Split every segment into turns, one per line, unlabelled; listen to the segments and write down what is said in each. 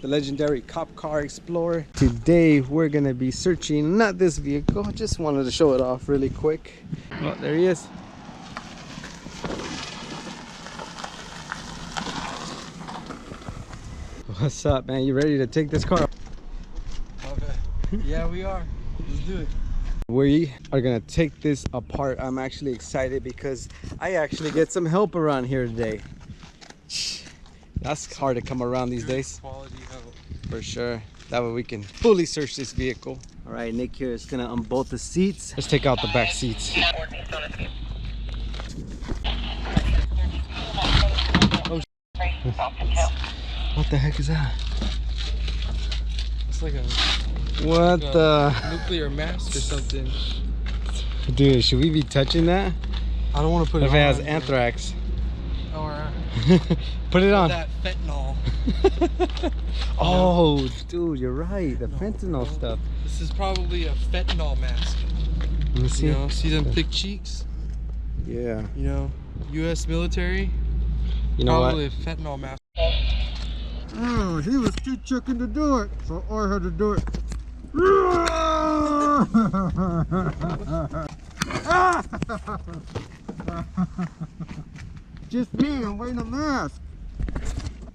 the legendary cop car Explorer. Today we're gonna be searching, not this vehicle, just wanted to show it off really quick. Oh, there he is. What's up, man? You ready to take this car?
Okay. Yeah, we are. Let's do it.
We are gonna take this apart. I'm actually excited because I actually get some help around here today. That's hard to come around these days.
Quality help.
For sure. That way we can fully search this vehicle. All right, Nick here is gonna unbolt the seats. Let's take out the back seats. Oh, what the heck is that?
It's like a
what the
nuclear mask or something.
Dude, should we be touching that?
I don't want to put it on.
If it has anthrax.
Alright.
Put it on.
That fentanyl.
Oh, dude, you're right. The fentanyl stuff.
This is probably a fentanyl mask.
Let me see.
You know, see them thick cheeks?
Yeah.
You know, U.S. military.
You know
probably
what?
a fentanyl mask.
Oh, he was too chicken to do it, so I had to do it. Just me, I'm wearing a mask.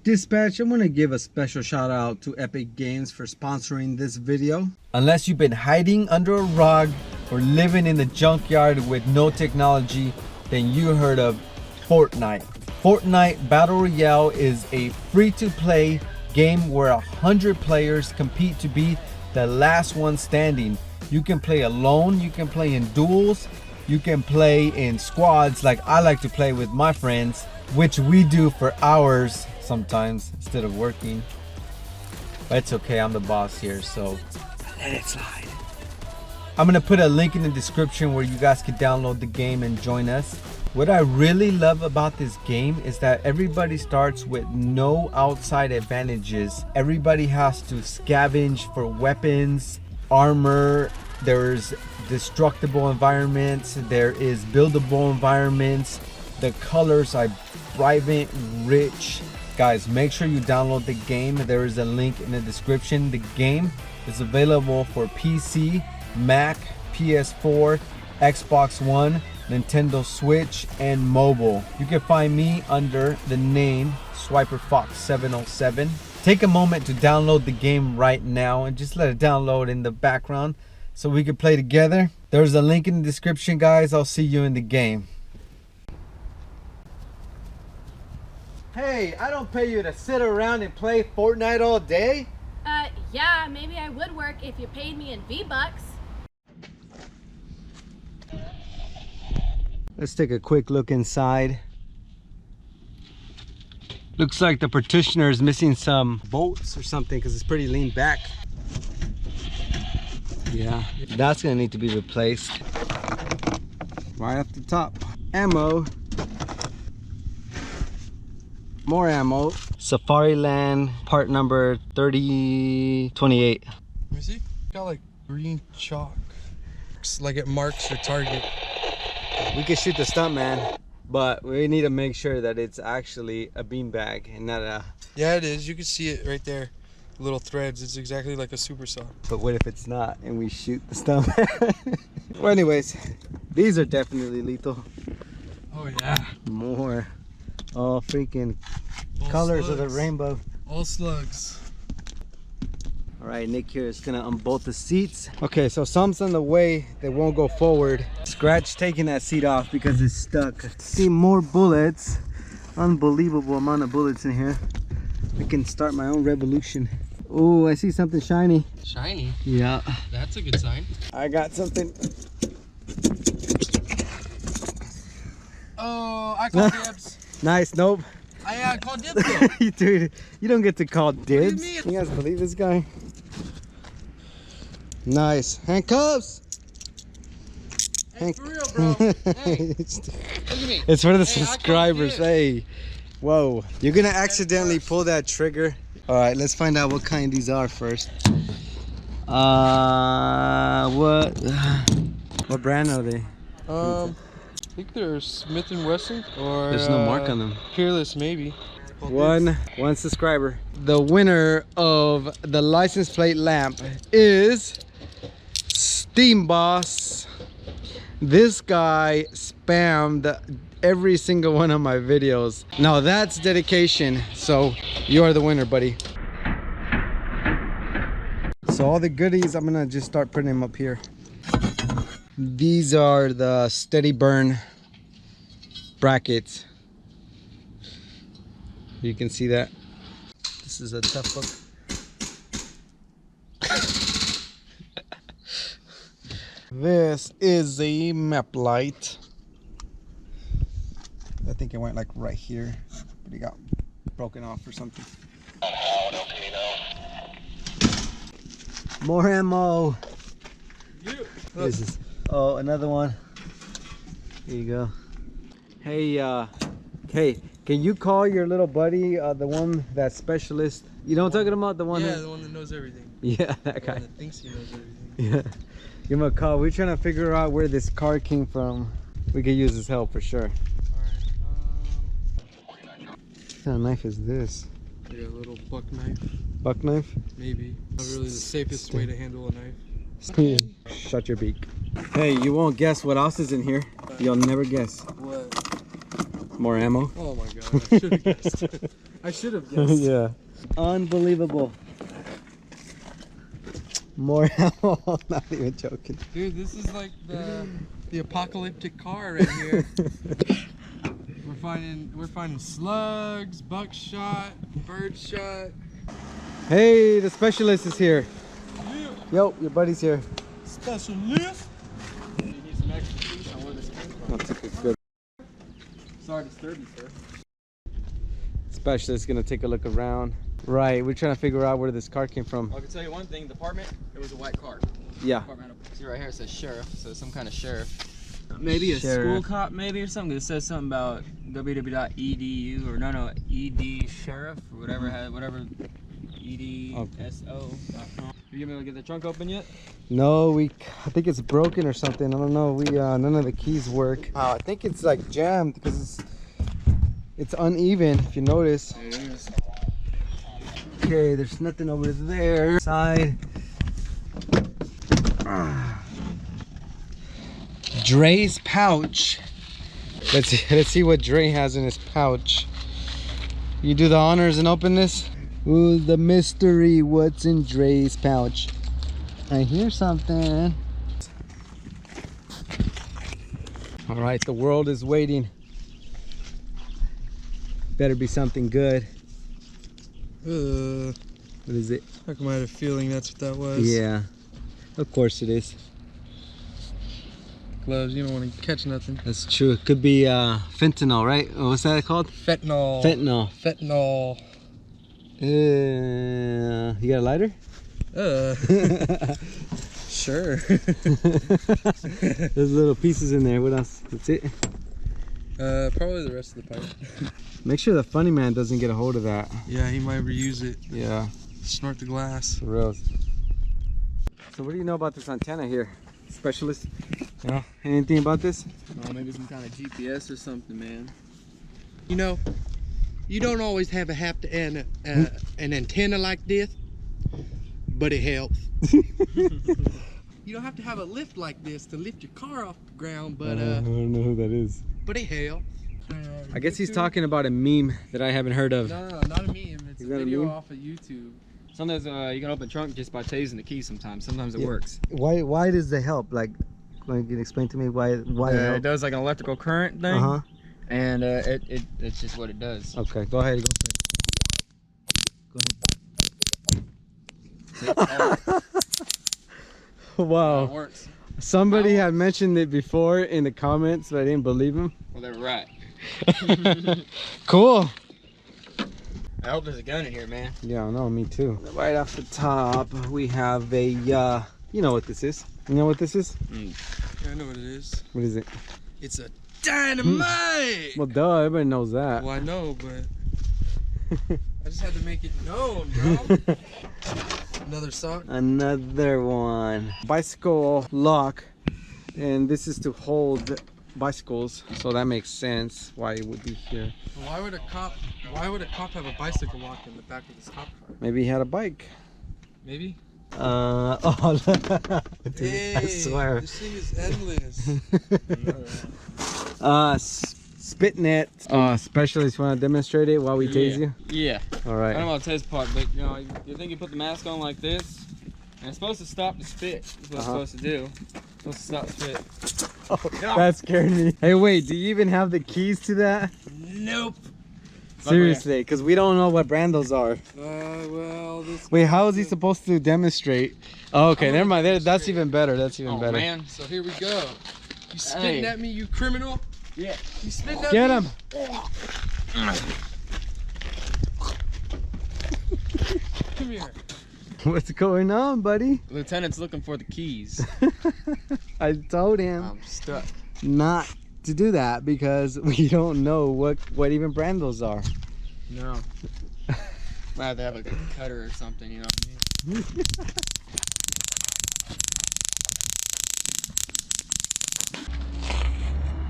Dispatch, I'm gonna give a special shout out to Epic Games for sponsoring this video. Unless you've been hiding under a rock or living in the junkyard with no technology, then you heard of Fortnite. Fortnite Battle Royale is a free-to-play game where 100 players compete to be the last one standing. You can play alone, you can play in duels, you can play in squads like I like to play with my friends, which we do for hours sometimes instead of working. But it's okay, I'm the boss here, so let it slide. I'm gonna put a link in the description where you guys can download the game and join us. What I really love about this game is that everybody starts with no outside advantages. Everybody has to scavenge for weapons, armor. There's destructible environments. There is buildable environments. The colors are vibrant, rich. Guys, make sure you download the game. There is a link in the description. The game is available for PC, Mac, PS4, Xbox One, Nintendo Switch, and mobile. You can find me under the name Swiper Fox 707. Take a moment to download the game right now and just let it download in the background so we can play together. There's a link in the description, guys. I'll see you in the game. Hey, I don't pay you to sit around and play Fortnite all day.
Yeah, maybe I would work if you paid me in V-Bucks.
Let's take a quick look inside. Looks like the partitioner is missing some bolts or something because it's pretty lean back. Yeah, that's gonna need to be replaced. Right off the top. Ammo. More ammo. Safariland, part number 3028.
Let me see. Got like green chalk. Looks like it marks your target.
We can shoot the stuntman, but we need to make sure that it's actually a beanbag and not a...
Yeah, it is. You can see it right there. Little threads. It's exactly like a super saw.
But what if it's not and we shoot the stuntman? Well, anyways, these are definitely lethal.
Oh yeah.
More. All freaking
All
colors
slugs.
of the rainbow.
All slugs.
All right, Nick here is gonna unbolt the seats. Okay, so some's on the way that won't go forward. Scratch taking that seat off because it's stuck. See more bullets. Unbelievable amount of bullets in here. I can start my own revolution. Oh, I see something shiny.
Shiny?
Yeah.
That's a good sign.
I got something.
Oh, I call dibs.
Nice, nope.
I call dibs though.
Dude, you don't get to call dibs.
mean?
You guys believe this guy? Nice. Handcuffs.
Hey, for real, bro. Hey,
It's
look at me.
for the
Hey, I
subscribers.
called
Hey, whoa. You're gonna accidentally pull that trigger. All right, let's find out what kind these are first. What brand are they?
I think they're Smith & Wesson or
There's no mark on them.
Peerless, maybe.
One subscriber. The winner of the license plate lamp is Steam Boss. This guy spammed every single one of my videos. Now that's dedication. So you are the winner, buddy. So all the goodies, I'm gonna just start putting them up here. These are the steady burn brackets. You can see that. This is a tough book. This is a map light. I think it went like right here, but it got broken off or something. More ammo. This is, oh, another one. Here you go. Hey, hey, can you call your little buddy, the one that specialist? You know what I'm talking about? The one.
Yeah, the one that knows everything.
Yeah, that guy.
The one that thinks he knows everything.
Yeah. Give him a call. We're trying to figure out where this car came from. We could use his help for sure. What kind of knife is this?
Like a little buck knife.
Buck knife?
Maybe. Not really the safest way to handle a knife.
Shut your beak. Hey, you won't guess what else is in here. You'll never guess.
What?
More ammo.
Oh my god, I should have guessed. I should have guessed.
Yeah. Unbelievable. More ammo. I'm not even joking.
Dude, this is like the apocalyptic car right here. We're finding slugs, buckshot, birdshot.
Hey, the specialist is here. Yo, your buddy's here.
Specialist. You need some expertise on where this came from.
That's good.
Sorry to disturb you, sir.
Specialist gonna take a look around. Right, we're trying to figure out where this car came from.
I can tell you one thing, department, it was a white car.
Yeah.
Department, see right here it says sheriff, so some kind of sheriff. Maybe a school cop maybe or something. It says something about www.edu or no ed sheriff or whatever whatever edso.com. You gonna be able to get the trunk open yet?
No, I think it's broken or something. I don't know. None of the keys work. I think it's like jammed because it's uneven if you notice.
It is.
Okay, there's nothing over there. Side. Dre's pouch. Let's see what Dre has in his pouch. You do the honors and open this. Ooh, the mystery. What's in Dre's pouch? I hear something. All right, the world is waiting. Better be something good. What is it?
How come I had a feeling that's what that was?
Yeah, of course it is.
Gloves, you don't want to catch nothing.
That's true. It could be fentanyl, right? What's that called?
Fentanyl.
Fentanyl.
Fentanyl.
You got a lighter?
Sure.
There's little pieces in there. What else? That's it?
Probably the rest of the pipe.
Make sure the funny man doesn't get a hold of that.
Yeah, he might reuse it.
Yeah.
Snort the glass.
For real. So what do you know about this antenna here? Specialist?
Yeah.
Anything about this?
Oh, maybe some kind of GPS or something, man.
You know, you don't always have an antenna like this, but it helps. You don't have to have a lift like this to lift your car off the ground, but
I don't know who that is.
but it helps.
I guess he's talking about a meme that I haven't heard of.
No, not a meme. It's
Is
a
that a
video
meme?
off of YouTube. Sometimes you can open trunk just by tasing the key. Sometimes it
Yeah.
works.
Why does it help? Like, can you explain to me why it
It
helps?
does like an electrical current thing,
Uh-huh.
and it's just what it does.
Okay, go ahead. Go ahead. Wow.
It works.
Somebody had mentioned it before in the comments, but I didn't believe him.
Well, they're right.
Cool.
I hope there's a gun in here, man.
Yeah, no, me too. Right off the top, we have a, you know what this is. You know what this is?
Yeah, I know what it is.
What is it?
It's a dynamite!
Well, duh, everybody knows that.
Well, I know, but I just had to make it known, bro. Another sock.
Another one. Bicycle lock, and this is to hold bicycles, so that makes sense why it would be here.
Why would a cop have a bicycle lock in the back of his cop car?
Maybe he had a bike.
Maybe.
Oh, dude,
Hey,
I swear.
this thing is endless.
Spit net. Specialist, want to demonstrate it while we tase you?
Yeah.
All
I
right.
don't know about the test part, but you know, you think you put the mask on like this, and it's supposed to stop the spit. That's what it's supposed to do. It's supposed to stop the spit.
Oh, that scared me. Hey, wait, do you even have the keys to that?
Nope.
Seriously, because we don't know what brand those are.
Well, this.
Wait, how is he supposed to demonstrate? Oh, okay, never mind. That's even better. That's even better.
Man.
So here we go. You spitting at me, you criminal?
Yeah.
You spitting at
Get
me?
him.
Come here.
What's going on, buddy?
Lieutenant's looking for the keys.
I told him
I'm stuck.
not to do that because we don't know what even brand those are.
No. Might have to have a cutter or something, you know what I mean?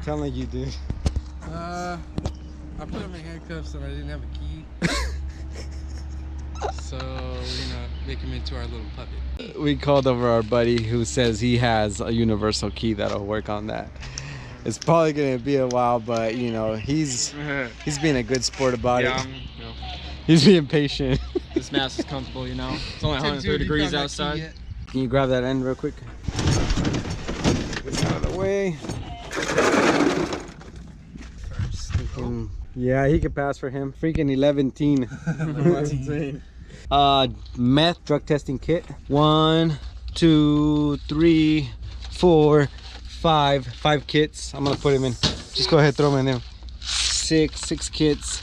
Sound like you do.
I put him in handcuffs and I didn't have a key. So we're gonna make him into our little puppet.
We called over our buddy who says he has a universal key that'll work on that. It's probably gonna be a while, but you know, he's being a good sport about it.
You know,
He's being patient.
this mask is comfortable, you know. It's only 130
Dude, you
degrees
found that key
outside.
yet?
Can you grab that end real quick? Get this out of the way. Yeah, he could pass for him. Freaking 11-teen. Meth drug testing kit. 1, 2, 3, 4, 5. 5 kits. I'm gonna put him in. Just go ahead, throw them in there. 6 kits.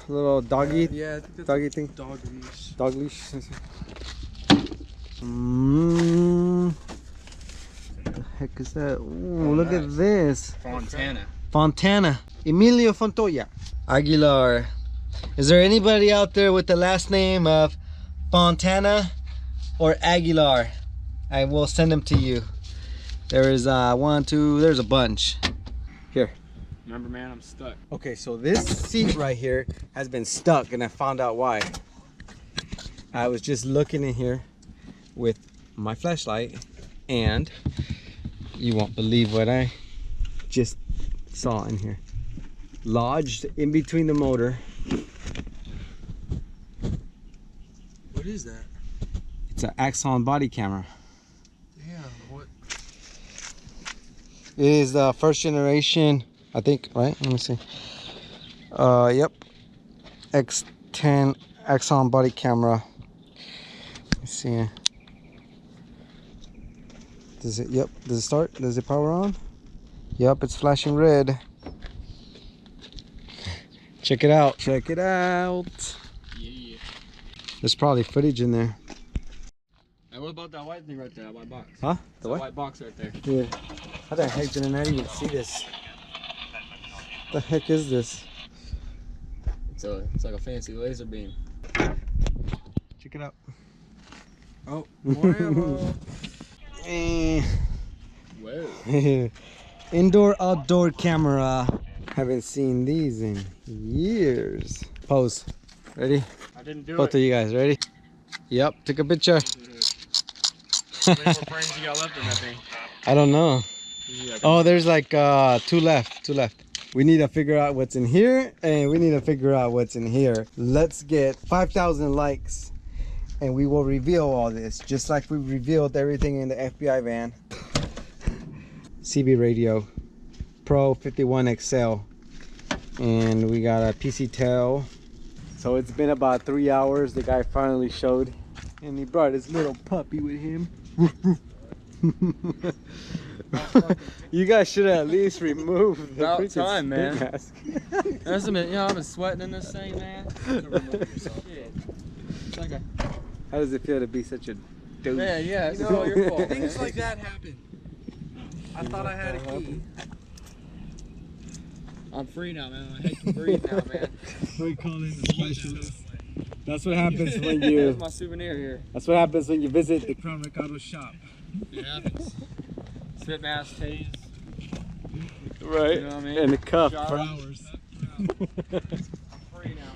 Little doggy.
Yeah, I think that's
Doggy thing.
dog leash.
Dog leash. The heck is that? Ooh, look at this.
Fontana.
Fontana. Emilio Fontoya. Aguilar. Is there anybody out there with the last name of Fontana or Aguilar? I will send them to you. There is 1, 2, there's a bunch. Here.
Remember, man, I'm stuck.
Okay, so this seat right here has been stuck and I found out why. I was just looking in here with my flashlight and you won't believe what I just saw in here. Lodged in between the motor.
What is that?
It's an Axon Body Camera.
Yeah, what?
It is the first generation, I think, right? Let me see. Yep. X10 Axon Body Camera. Let's see. Does it, yep, does it start? Does it power on? Yep, it's flashing red. Check it out. Check it out.
Yeah.
There's probably footage in there.
Hey, what about that white thing right there? That white box?
Huh?
The white box right there.
Yeah. How the heck did I not even see this? The heck is this?
It's like a fancy laser beam.
Check it out.
Oh, more ammo.
Whoa.
Indoor outdoor camera. Haven't seen these in years. Pose. Ready?
I didn't do
Both of you guys ready? Yep, took a picture.
How many more frames you got left in that thing?
I don't know.
Yeah,
Oh, there's like 2 left. We need to figure out what's in here and we need to figure out what's in here. Let's get 5,000 likes and we will reveal all this just like we revealed everything in the FBI van. CB radio Pro 51 XL and we got a PC tail. So it's been about 3 hours. The guy finally showed and he brought his little puppy with him. You guys should at least remove the
About
freaking
time, man.
spit mask.
That's a minute. You know, I've been sweating in this thing, man. It's like a,
How does it feel to be such a douche?
yeah, it's all your fault.
Things like that happen. I thought I had a key.
I'm free now, man. My head can breathe now, man.
We call him a specialist. That's what happens when you.
That's my souvenir here.
That's what happens when you visit the Crown Mercado shop.
It happens. Spit mask, tase.
Right.
You know what I mean?
And the cuff.
For hours.
Free now.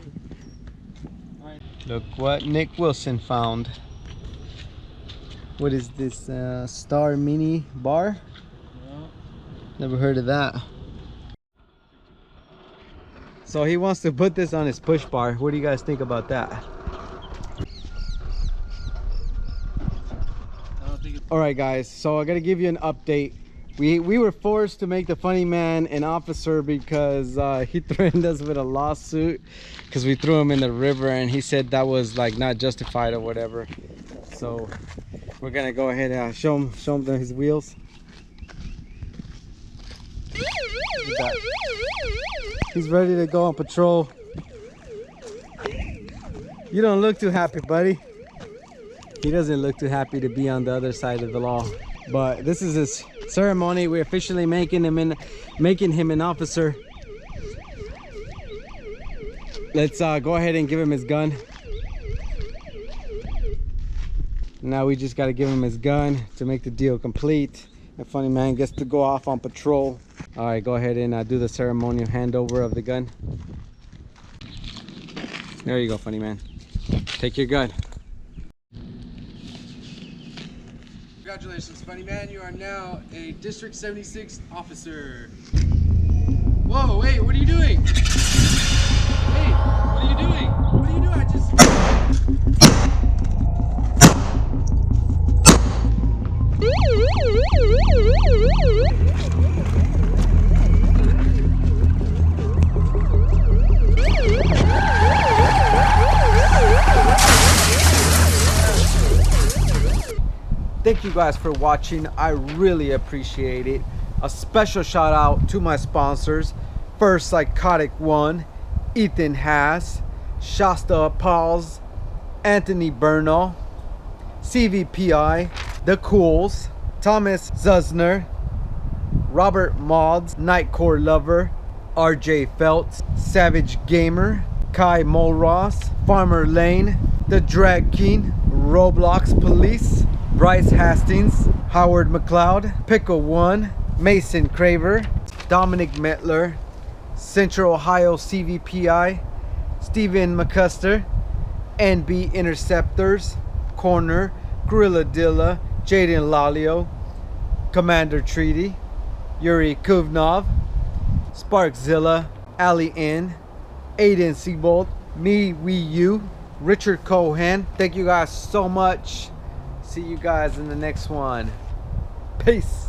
Look what Nick Wilson found. What is this? Star Mini bar?
No.
Never heard of that. So he wants to put this on his push bar. What do you guys think about that?
I don't think it's
All right, guys. So I gotta give you an update. We were forced to make the funny man an officer because he threatened us with a lawsuit because we threw him in the river, and he said that was like not justified or whatever. So we're gonna go ahead and show him his wheels. Look at that. He's ready to go on patrol. You don't look too happy, buddy. He doesn't look too happy to be on the other side of the law. But this is his ceremony. We're officially making him an officer. Let's go ahead and give him his gun. Now we just got to give him his gun to make the deal complete. The funny man gets to go off on patrol. All right, go ahead and do the ceremonial handover of the gun. There you go, funny man. Take your gun.
Congratulations, funny man. You are now a District 76 officer. Whoa, wait, what are you doing? Hey, what are you doing? What are you doing? I just...
Thank you guys for watching. I really appreciate it. A special shout out to my sponsors. First Psychotic One, Ethan Haas, Shasta Pauls, Anthony Bernal, CVPI, The Cools, Thomas Zuzner, Robert Mods, Nightcore Lover, RJ Feltz, Savage Gamer, Kai Mulross, Farmer Lane, The Drag King, Roblox Police, Bryce Hastings, Howard McLeod, Pickle One, Mason Craver, Dominic Metler, Central Ohio CVPI, Stephen McCuster, NB Interceptors, Corner, Gorilla Dilla, Jaden Lalio, Commander Treaty, Yuri Kuvnov, Sparkzilla, Ali N, Aiden Seabold, Me We You, Richard Cohan. Thank you guys so much. See you guys in the next one. Peace.